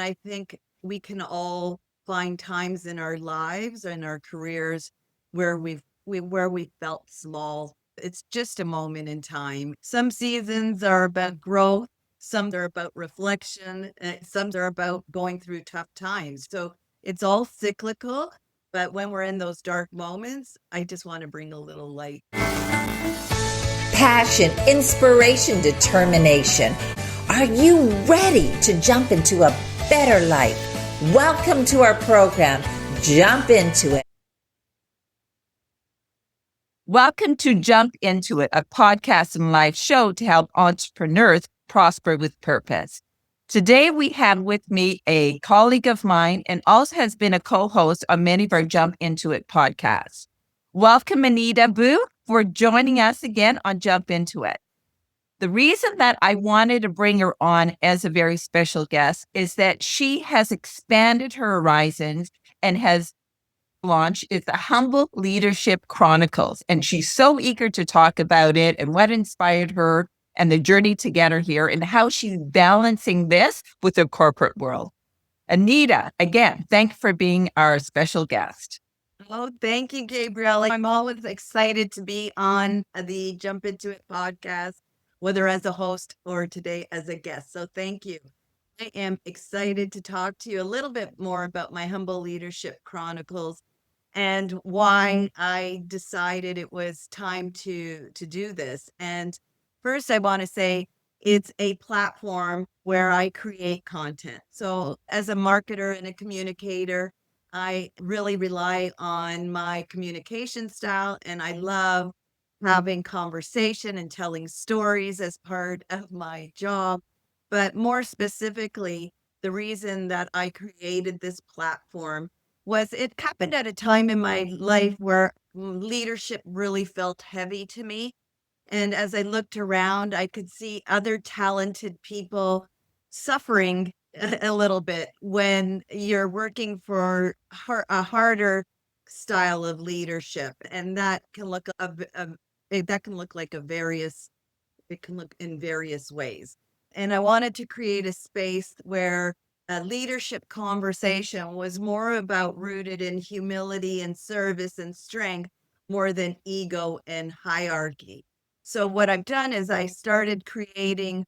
I think we can all find times in our lives and our careers where we felt small. It's just a moment in time. Some seasons are about growth, some are about reflection, and some are about going through tough times. So it's all cyclical, but when we're in those dark moments, I just want to bring a little light. Passion, inspiration, determination. Are you ready to jump into a better life? Welcome to our program, Jump Into It. Welcome to Jump Into It, a podcast and live show to help entrepreneurs prosper with purpose. Today, we have with me a colleague of mine and also has been a co-host on many of our Jump Into It podcasts. Welcome, Anita Booth, for joining us again on Jump Into It. The reason that I wanted to bring her on as a very special guest is that she has expanded her horizons and has launch is the Humble Leadership Chronicles. And she's so eager to talk about it and what inspired her and the journey to get her here and how she's balancing this with the corporate world. Anita, again, thank you for being our special guest. Oh, thank you, Gabrielle. I'm always excited to be on the Jump Into It podcast, whether as a host or today as a guest. So thank you. I am excited to talk to you a little bit more about my Humble Leadership Chronicles and why I decided it was time to do this. And first, I want to say it's a platform where I create content. So, as a marketer and a communicator, I really rely on my communication style, and I love having conversation and telling stories as part of my job. But more specifically, the reason that I created this platform was it happened at a time in my life where leadership really felt heavy to me. And as I looked around, I could see other talented people suffering a little bit when you're working for a harder style of leadership. And that can look that can look like it can look in various ways. And I wanted to create a space where a leadership conversation was more about rooted in humility and service and strength more than ego and hierarchy. So, what I've done is I started creating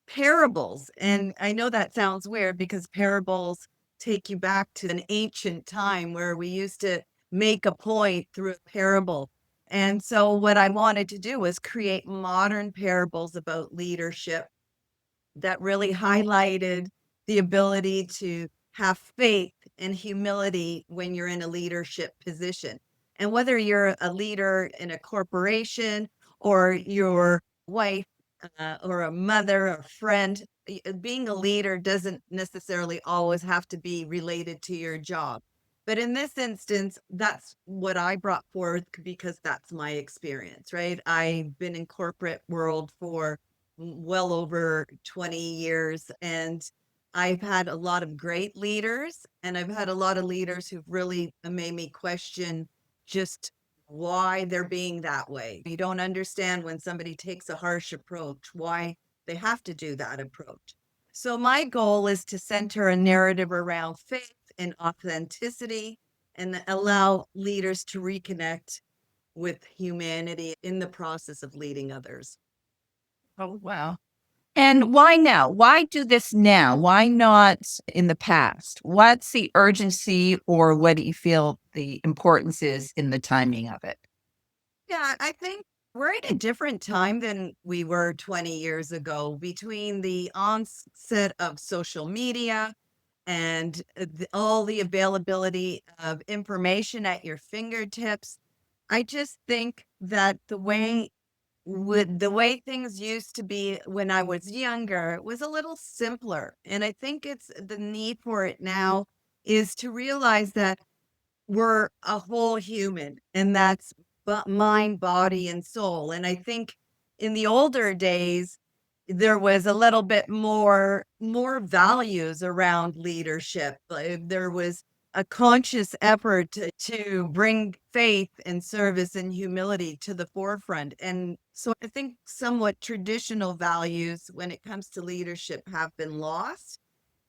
parables. And I know that sounds weird because parables take you back to an ancient time where we used to make a point through a parable. And so, what I wanted to do was create modern parables about leadership that really highlighted the ability to have faith and humility when you're in a leadership position. And whether you're a leader in a corporation or your wife or a mother or friend, being a leader doesn't necessarily always have to be related to your job. But in this instance, that's what I brought forth because that's my experience, right? I've been in corporate world for well over 20 years. And I've had a lot of great leaders, and I've had a lot of leaders who've really made me question just why they're being that way. You don't understand when somebody takes a harsh approach, why they have to do that approach. So, my goal is to center a narrative around faith and authenticity and allow leaders to reconnect with humanity in the process of leading others. Oh, wow. And why now? Why do this now? Why not in the past? What's the urgency or what do you feel the importance is in the timing of it? Yeah, I think we're in a different time than we were 20 years ago between the onset of social media and all the availability of information at your fingertips. I just think that the way things used to be when I was younger was a little simpler. And I think it's the need for it now is to realize that we're a whole human, and that's mind, body, and soul. And I think in the older days, there was a little bit more values around leadership. There was a conscious effort to bring faith and service and humility to the forefront. And so I think somewhat traditional values when it comes to leadership have been lost,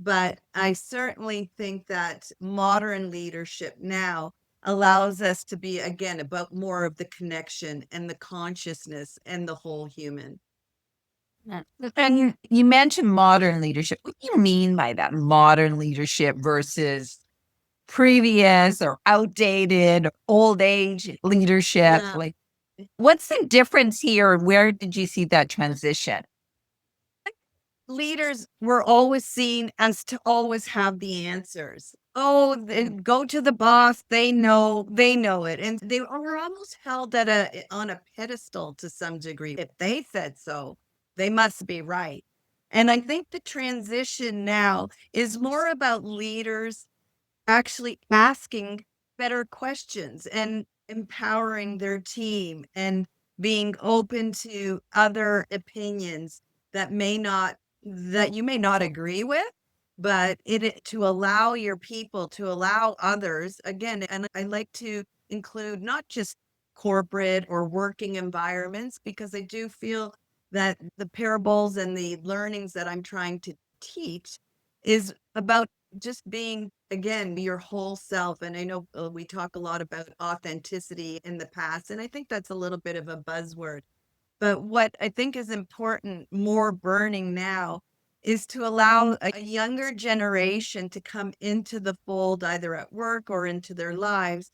But I certainly think that modern leadership now allows us to be, again, about more of the connection and the consciousness and the whole human. Yeah. And you mentioned modern leadership. What do you mean by that? Modern leadership versus previous or outdated, old age leadership? Yeah. Like, what's the difference here? Where did you see that transition? Leaders were always seen as to always have the answers. Oh, go to the boss. They know it. And they were almost held on a pedestal to some degree. If they said so, they must be right. And I think the transition now is more about leaders actually asking better questions and empowering their team and being open to other opinions that you may not agree with, but to allow your people, to allow others again. And I like to include not just corporate or working environments, because I do feel that the parables and the learnings that I'm trying to teach is about just being, again, your whole self. And I know we talk a lot about authenticity in the past, and I think that's a little bit of a buzzword. But what I think is important, more burning now, is to allow a younger generation to come into the fold, either at work or into their lives,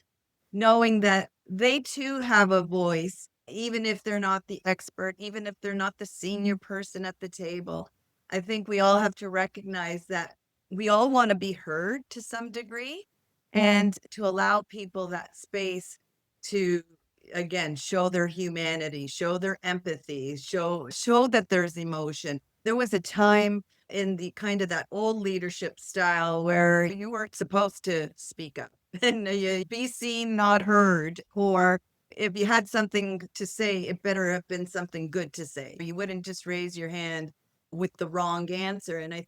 knowing that they too have a voice, even if they're not the expert, even if they're not the senior person at the table. I think we all have to recognize that we all want to be heard to some degree, and to allow people that space to, again, show their humanity, show their empathy, show that there's emotion. There was a time in the kind of that old leadership style where you weren't supposed to speak up and you be seen, not heard. Or if you had something to say, it better have been something good to say. You wouldn't just raise your hand with the wrong answer. And I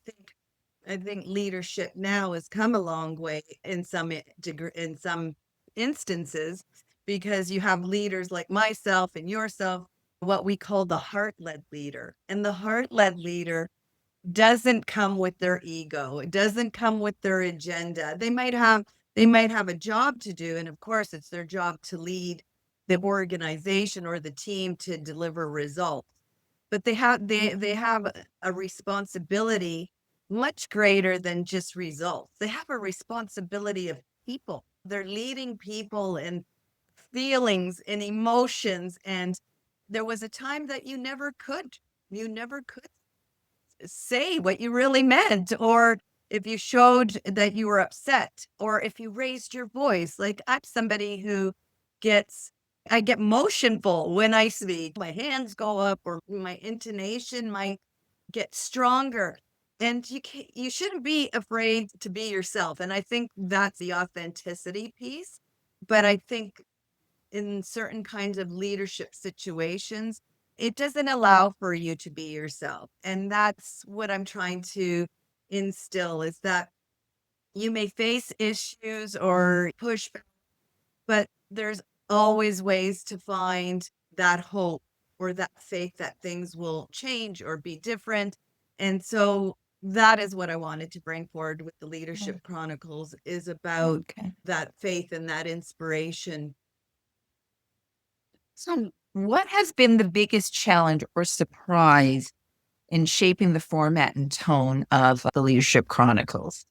think leadership now has come a long way in some degree, in some instances, because you have leaders like myself and yourself, what we call the heart-led leader. And the heart-led leader doesn't come with their ego. It doesn't come with their agenda. They might have a job to do, and of course it's their job to lead the organization or the team to deliver results. But they have a responsibility much greater than just results. They have a responsibility of people. They're leading people and feelings and emotions. And there was a time that you never could say what you really meant, or if you showed that you were upset, or if you raised your voice. Like, I'm somebody who gets I get motionful when I speak. My hands go up, or my intonation might get stronger. And you shouldn't be afraid to be yourself. And I think that's the authenticity piece. But I think in certain kinds of leadership situations, it doesn't allow for you to be yourself. And that's what I'm trying to instill, is that you may face issues or pushback, but there's always ways to find that hope or that faith that things will change or be different. And so that is what I wanted to bring forward with the Leadership Chronicles, is about Okay. that faith and that inspiration. So, what has been the biggest challenge or surprise in shaping the format and tone of the Leadership Chronicles?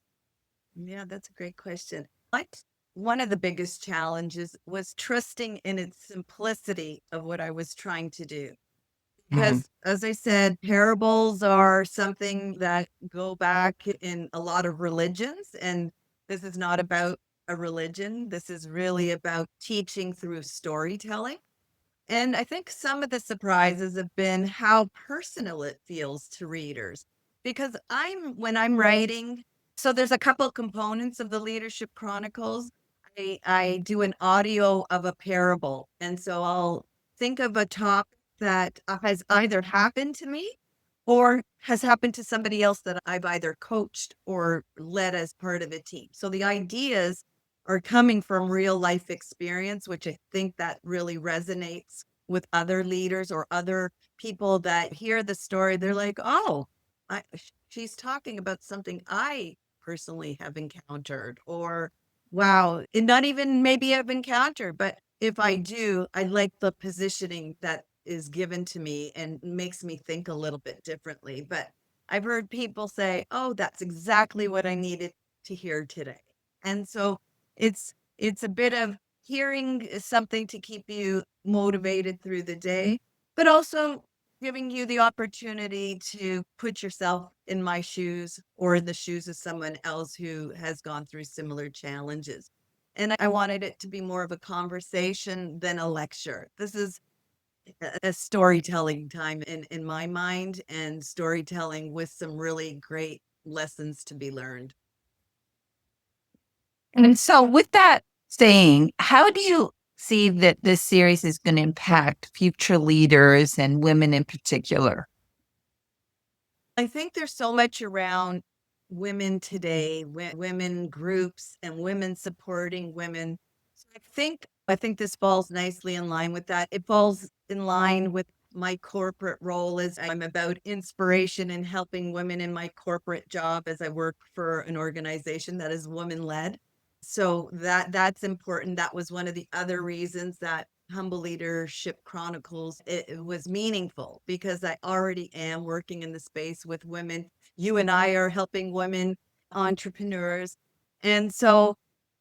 Yeah, that's a great question. One of the biggest challenges was trusting in its simplicity of what I was trying to do. Mhm. Because, as I said, parables are something that go back in a lot of religions. And this is not about a religion. This is really about teaching through storytelling. And I think some of the surprises have been how personal it feels to readers. Because when I'm writing, so there's a couple components of the Leadership Chronicles. I do an audio of a parable. And so I'll think of a topic that has either happened to me or has happened to somebody else that I've either coached or led as part of a team. So the ideas are coming from real life experience, which I think that really resonates with other leaders or other people that hear the story. They're like, oh, she's talking about something I personally have encountered, or wow, and not even maybe I've encountered, but if I do, I like the positioning that is given to me and makes me think a little bit differently. But I've heard people say, "Oh, that's exactly what I needed to hear today." And so it's a bit of hearing something to keep you motivated through the day, but also giving you the opportunity to put yourself in my shoes or in the shoes of someone else who has gone through similar challenges. And I wanted it to be more of a conversation than a lecture. This is a storytelling time in my mind, and storytelling with some really great lessons to be learned. And so, with that saying, how do you see that this series is going to impact future leaders and women in particular? I think there's so much around women today, women groups and women supporting women. So I think this falls nicely in line with that. It falls in line with my corporate role as I'm about inspiration and helping women in my corporate job as I work for an organization that is woman led. So that's important. That was one of the other reasons that Humble Leadership Chronicles, it was meaningful because I already am working in the space with women. You and I are helping women entrepreneurs. And so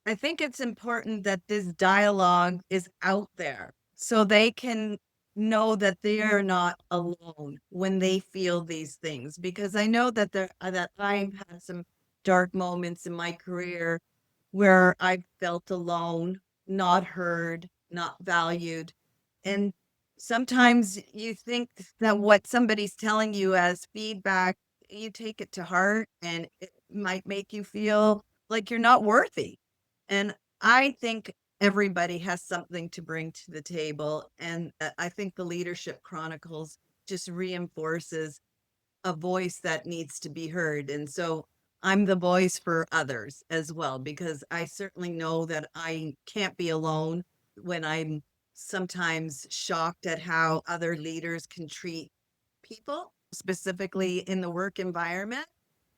I think it's important that this dialogue is out there so they can know that they are not alone when they feel these things, because I know that that I've had some dark moments in my career where I felt alone, not heard, not valued. And sometimes you think that what somebody's telling you as feedback, you take it to heart and it might make you feel like you're not worthy. And I think everybody has something to bring to the table. And I think the Leadership Chronicles just reinforces a voice that needs to be heard. And so I'm the voice for others as well, because I certainly know that I can't be alone when I'm sometimes shocked at how other leaders can treat people, specifically in the work environment,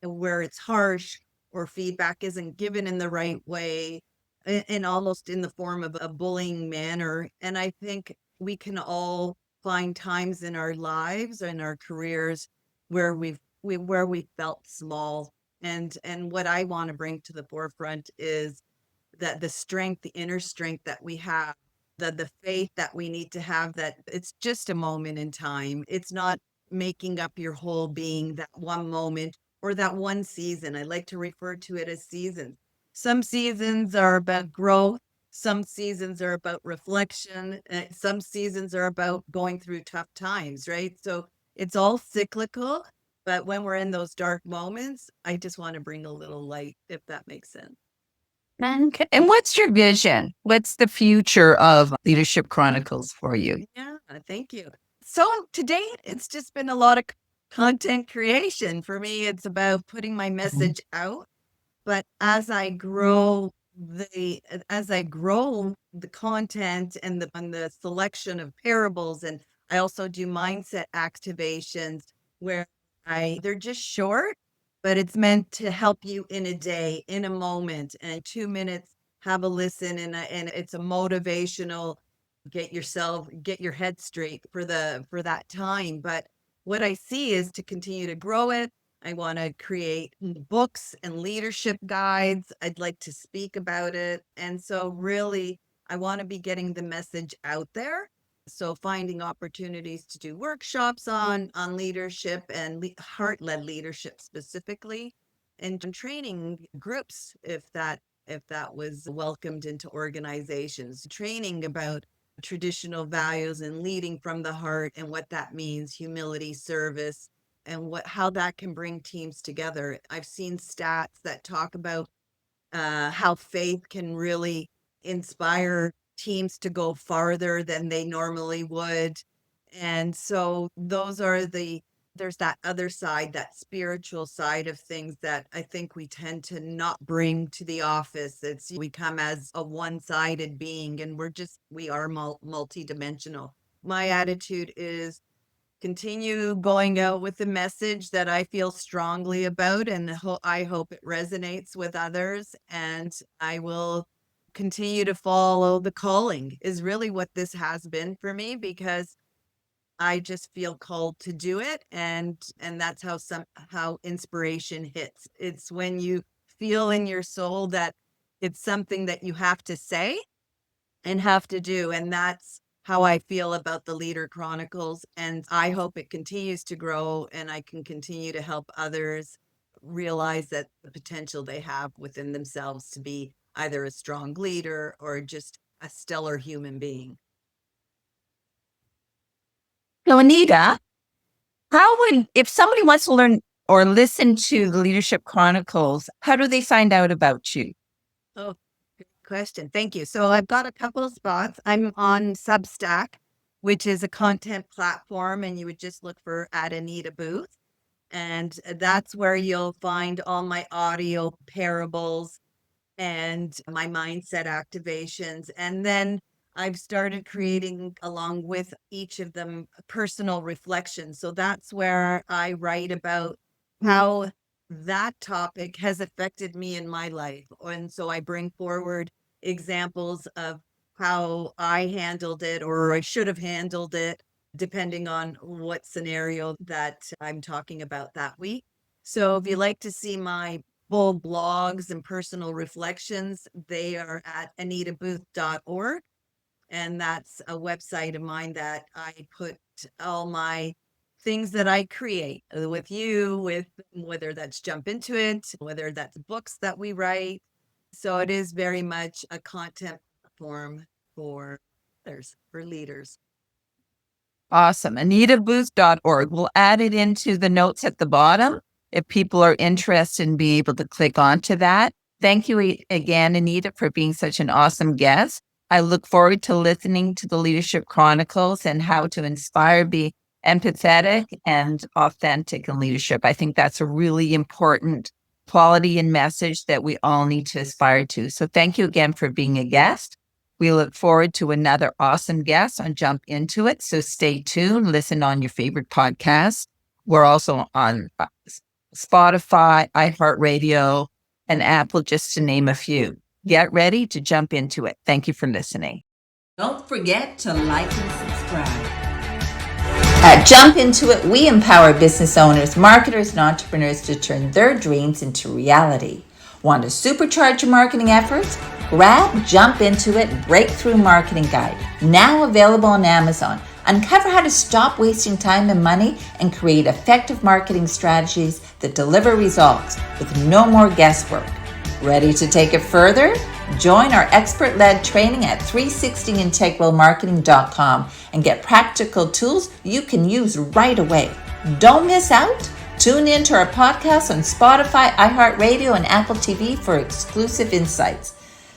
and where it's harsh or feedback isn't given in the right way and almost in the form of a bullying manner. And I think we can all find times in our lives and our careers where where we felt small. And what I want to bring to the forefront is that the strength, the inner strength that we have, the faith that we need to have, that it's just a moment in time. It's not making up your whole being that one moment or that one season. I like to refer to it as seasons. Some seasons are about growth. Some seasons are about reflection. Some seasons are about going through tough times, right? So it's all cyclical. But when we're in those dark moments, I just want to bring a little light, if that makes sense. Okay. And what's your vision? What's the future of Leadership Chronicles for you? Yeah, thank you. So to date, it's just been a lot of content creation. For me, it's about putting my message out. But as I grow the content and the selection of parables, and I also do mindset activations where I they're just short, but it's meant to help you in a day, in a moment, and 2 minutes, have a listen, and it's a motivational, get your head straight for for that time. But what I see is to continue to grow it. I want to create books and leadership guides. I'd like to speak about it. And so really I want to be getting the message out there. So finding opportunities to do workshops on leadership and heart-led leadership specifically, and training groups if that was welcomed into organizations, training about traditional values and leading from the heart and what that means, humility, service, and what how that can bring teams together. I've seen stats that talk about how faith can really inspire teams to go farther than they normally would. And so there's that other side, that spiritual side of things that I think we tend to not bring to the office. It's we come as a one-sided being, and we are multidimensional. My attitude is continue going out with the message that I feel strongly about, and I hope it resonates with others. And I will continue to follow the calling, is really what this has been for me, because I just feel called to do it, and that's how inspiration hits. It's when you feel in your soul that it's something that you have to say and have to do, and that's how I feel about the Leader Chronicles. And I hope it continues to grow and I can continue to help others realize that the potential they have within themselves to be either a strong leader or just a stellar human being. So, Anita, if somebody wants to learn or listen to the Leadership Chronicles, how do they find out about you? Oh, good question. Thank you. So I've got a couple of spots. I'm on Substack, which is a content platform, and you would just look for at Anita Booth. And that's where you'll find all my audio parables and my mindset activations. And then I've started creating, along with each of them, personal reflections. So that's where I write about how that topic has affected me in my life. And so I bring forward examples of how I handled it or I should have handled it, depending on what scenario that I'm talking about that week. So if you like to see my full blogs and personal reflections, they are at anitabooth.org. And that's a website of mine that I put all my things that I create with you, with whether that's Jump Into It, whether that's books that we write. So it is very much a content platform for others, for leaders. Awesome. AnitaBooth.org. We'll add it into the notes at the bottom if people are interested in being able to click onto that. Thank you again, Anita, for being such an awesome guest. I look forward to listening to the Leadership Chronicles and how to inspire, be empathetic and authentic in leadership. I think that's a really important quality and message that we all need to aspire to. So thank you again for being a guest. We look forward to another awesome guest on Jump Into It. So stay tuned, listen on your favorite podcast. We're also on Spotify, iHeartRadio, and Apple, just to name a few. Get ready to jump into it. Thank you for listening. Don't forget to like and subscribe. At Jump Into It, we empower business owners, marketers, and entrepreneurs to turn their dreams into reality. Want to supercharge your marketing efforts? Grab Jump Into It Breakthrough Marketing Guide, now available on Amazon. Uncover how to stop wasting time and money and create effective marketing strategies that deliver results with no more guesswork. Ready to take it further? Join our expert-led training at 360integralmarketing.com and get practical tools you can use right away. Don't miss out. Tune in to our podcast on Spotify, iHeartRadio, and Apple TV for exclusive insights.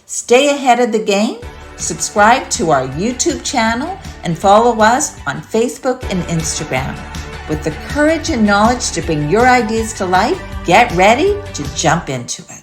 Stay ahead of the game. Subscribe to our YouTube channel and follow us on Facebook and Instagram. With the courage and knowledge to bring your ideas to life, get ready to jump into it.